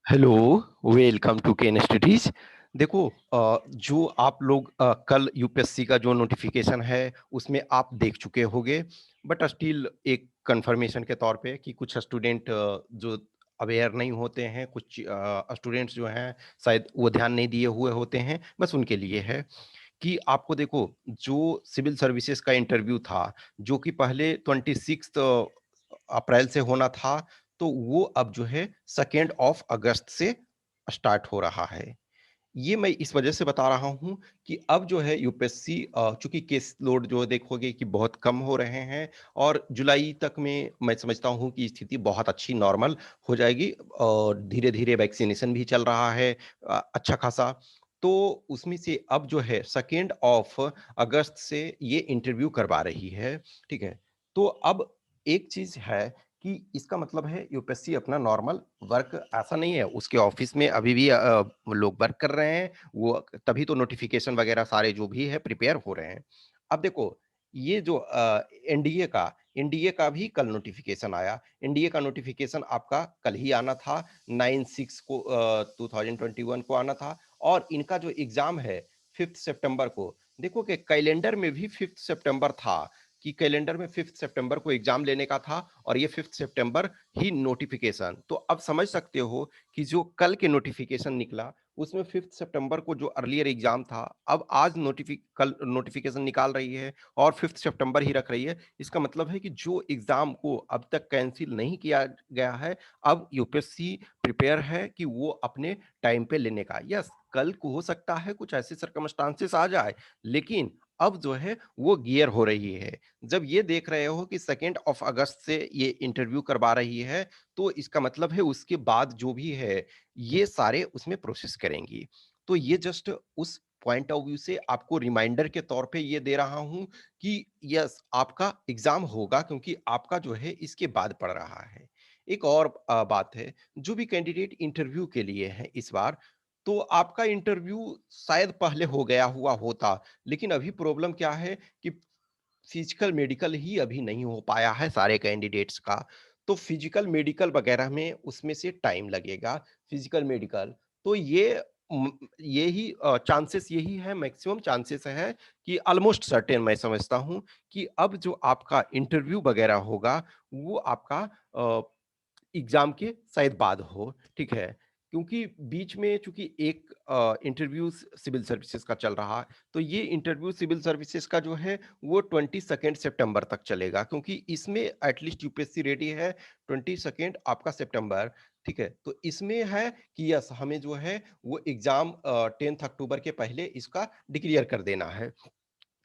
Hello, welcome to Ken Studies. देखो, जो आप लोग कल यूपीएससी का जो नोटिफिकेशन है उसमें आप देख चुके होंगे, बट स्टिल एक कंफर्मेशन के तौर पे कि कुछ स्टूडेंट जो अवेयर नहीं होते हैं, कुछ स्टूडेंट्स जो हैं शायद वो ध्यान नहीं दिए हुए होते हैं, बस उनके लिए है कि आपको देखो, जो सिविल सर्विसेज का इंटरव्यू था, जो कि पहले 26 अप्रैल से होना था, तो वो अब जो है 2 ऑफ अगस्त से स्टार्ट हो रहा है। ये मैं इस वजह से बता रहा हूँ कि अब जो है यूपीएससी, चूंकि केस लोड जो देखोगे कि बहुत कम हो रहे हैं, और जुलाई तक में मैं समझता हूँ कि स्थिति बहुत अच्छी नॉर्मल हो जाएगी, और धीरे धीरे वैक्सीनेशन भी चल रहा है अच्छा खासा। तो उसमें से अब जो है 2 ऑफ अगस्त से ये इंटरव्यू करवा रही है। ठीक है। तो अब एक चीज है कि इसका मतलब है यूपीएससी अपना नॉर्मल वर्क, ऐसा नहीं है उसके ऑफिस में अभी भी लोग वर्क कर रहे हैं, वो तभी तो नोटिफिकेशन वगैरह सारे जो भी है प्रिपेयर हो रहे हैं। अब देखो, ये जो एनडीए का भी कल नोटिफिकेशन आया। एनडीए का नोटिफिकेशन आपका कल ही आना था, 9/6 को 2021 को आना था, और इनका जो एग्जाम है 5 सितंबर को। देखो कि कैलेंडर में भी 5 सितंबर था, कि कैलेंडर में 5 सितंबर को एग्जाम लेने का था, और ये 5 सितंबर ही नोटिफिकेशन। तो अब समझ सकते हो कि जो कल के नोटिफिकेशन निकला उसमें 5 सितंबर को जो अर्लियर एग्जाम था, अब आज कल नोटिफिकेशन निकाल रही है और 5 सितंबर ही रख रही है। इसका मतलब है कि जो एग्जाम को अब तक कैंसिल नहीं किया गया है, अब यूपीएससी प्रिपेयर है कि वो अपने टाइम पे लेने का। यस, कल को हो सकता है कुछ ऐसे सर्कमस्टांसेस आ जाए, लेकिन अब जो है वो गियर हो रही है। जब ये देख रहे हो कि 2 ऑफ अगस्त से ये इंटरव्यू करवा रही है, तो इसका मतलब है उसके बाद जो भी है ये सारे उसमें प्रोसेस करेंगी। तो ये जस्ट उस पॉइंट ऑफ व्यू से आपको रिमाइंडर के तौर पे ये दे रहा हूं कि यस, आपका एग्जाम होगा, क्योंकि आपका जो है इसके बाद पड़ रहा है। एक और बात है, जो भी कैंडिडेट इंटरव्यू के लिए है इस बार, तो आपका इंटरव्यू शायद पहले हो गया हुआ होता, लेकिन अभी प्रॉब्लम क्या है कि फिजिकल मेडिकल ही अभी नहीं हो पाया है सारे कैंडिडेट्स का। तो फिजिकल मेडिकल वगैरह में उसमें से टाइम लगेगा, फिजिकल मेडिकल। तो यही चांसेस, यही है, मैक्सिमम चांसेस है कि ऑलमोस्ट सर्टेन मैं समझता हूं कि अब जो आपका इंटरव्यू वगैरह होगा वो आपका एग्जाम के शायद बाद हो। ठीक है। क्योंकि बीच में चूंकि एक इंटरव्यू सिविल सर्विसेज का चल रहा है, तो ये इंटरव्यू सिविल सर्विसेज का जो है वो 22 सितंबर तक चलेगा, क्योंकि इसमें एटलीस्ट यूपीएससी रेडी है 22 आपका सितंबर। ठीक है। तो इसमें है कि यस, हमें जो है वो एग्जाम 10 अक्टूबर के पहले इसका डिक्लेयर कर देना है।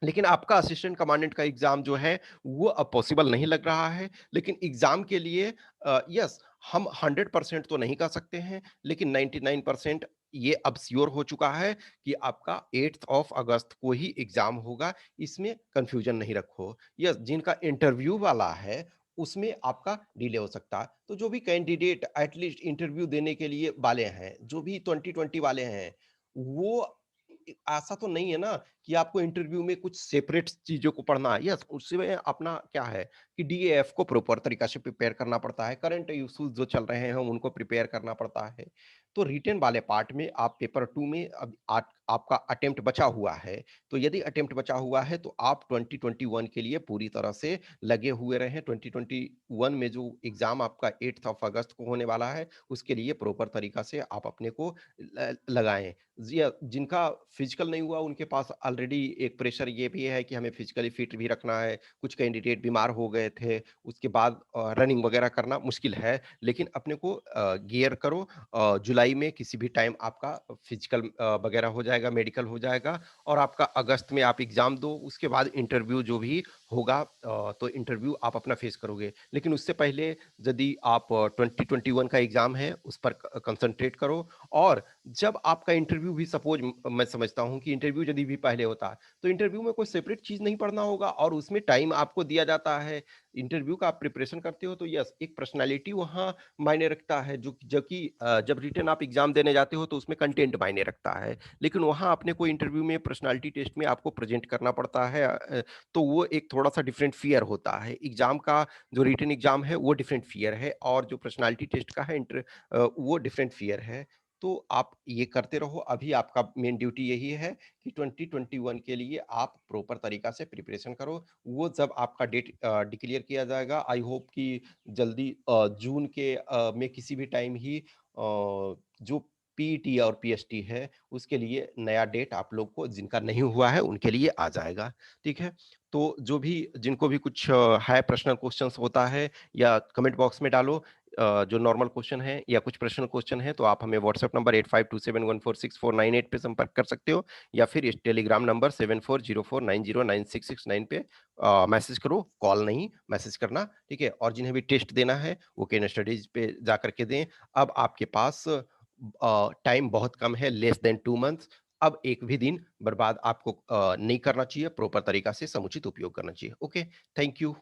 लेकिन आपका असिस्टेंट कमांडेंट का एग्जाम जो है वो अब पॉसिबल नहीं लग रहा है। लेकिन एग्जाम के लिए यस, हम 100% तो नहीं कर सकते हैं, लेकिन 99% ये अब श्योर हो चुका है कि आपका 8 ऑफ अगस्त को ही एग्जाम होगा। इसमें कंफ्यूजन नहीं रखो। यस, जिनका इंटरव्यू वाला है उसमें आपका डिले हो सकता है। तो जो भी कैंडिडेट एटलीस्ट इंटरव्यू देने के लिए वाले हैं, जो भी 2020 वाले हैं, वो ऐसा तो नहीं है ना कि आपको इंटरव्यू में कुछ सेपरेट चीजों को पढ़ना है। यस, उसमें अपना क्या है कि डीएएफ को प्रॉपर तरीका से प्रिपेयर करना पड़ता है, करंट इश्यूज जो चल रहे हैं उनको प्रिपेयर करना पड़ता है। तो रिटेन वाले पार्ट में आप पेपर 2 में अब आपका अटेम्प्ट बचा हुआ है। तो यदि अटेम्प्ट बचा हुआ है तो आप 2021 के लिए पूरी तरह से लगे हुए रहें। 2021 में जो एग्जाम आपका 8 ऑफ अगस्त को होने वाला है, उसके लिए प्रॉपर तरीका से आप अपने को लगाएं। जिनका फिजिकल नहीं हुआ उनके पास ऑलरेडी एक प्रेशर ये भी है कि हमें फिजिकली फिट भी रखना है। कुछ कैंडिडेट बीमार हो गए थे, उसके बाद रनिंग वगैरह करना मुश्किल है, लेकिन अपने को गियर करो। जुलाई में किसी भी टाइम आपका फिजिकल वगैरह हो जाएगा, मेडिकल हो जाएगा, और आपका अगस्त में आप एग्जाम दो, उसके बाद इंटरव्यू जो भी होगा, तो इंटरव्यू आप अपना फेस करोगे। लेकिन उससे पहले यदि आप 2021 का एग्जाम है उस पर कंसंट्रेट करो। और जब आपका इंटरव्यू भी सपोज, मैं समझता हूं कि इंटरव्यू यदि भी पहले होता है तो इंटरव्यू में कोई सेपरेट चीज नहीं पढ़ना होगा, और उसमें टाइम आपको दिया जाता है। इंटरव्यू का आप प्रिपरेशन करते हो तो यस, एक पर्सनालिटी वहाँ मायने रखता है, जो कि जब रिटर्न आप एग्जाम देने जाते हो तो उसमें कंटेंट मायने रखता है। लेकिन वहाँ अपने को इंटरव्यू में पर्सनालिटी टेस्ट में आपको प्रेजेंट करना पड़ता है, तो वो एक थोड़ा-सा डिफरेंट फ़ियर होता है। एग्ज़ाम का जो रिटन एग्ज़ाम है वो डिफरेंट फ़ियर है और जो पर्सनैलिटी टेस्ट का है वो डिफरेंट फ़ियर है। तो आप ये करते रहो, अभी आपका मेन ड्यूटी यही है कि 2021 के लिए आप प्रॉपर तरीका से प्रिपरेशन करो। वो जब आपका डेट डिक्लेयर किया जाएगा, आई होप कि जल्दी जून के में किसी भी टाइम ही जो पीईटी और पीएसटी है, उसके लिए नया डेट आप लोग को जिनका नहीं हुआ है, उनके लिए आ जाएगा, ठीक है? तो जो भी जिनको भी कुछ है पर्सनल क्वेश्चंस होता है या कमेंट बॉक्स में डालो जो नॉर्मल क्वेश्चन है या कुछ पर्सनल क्वेश्चन है, तो आप हमें व्हाट्सएप नंबर 8527146498 पे संपर्क कर सकते हो या फिर इस टेलीग्राम नंबर 7404909669 पे मैसेज करो, कॉल नहीं, मैसेज करना, ठीक है? और जिन्हें भी टेस्ट देना है, वो केन स्टडीज़ पे जाकर के दें। अब आपके पास टाइम बहुत कम है, लेस देन 2 मंथ्स। अब एक भी दिन बर्बाद आपको नहीं करना चाहिए, प्रॉपर तरीका से समुचित उपयोग करना चाहिए। Okay, thank you.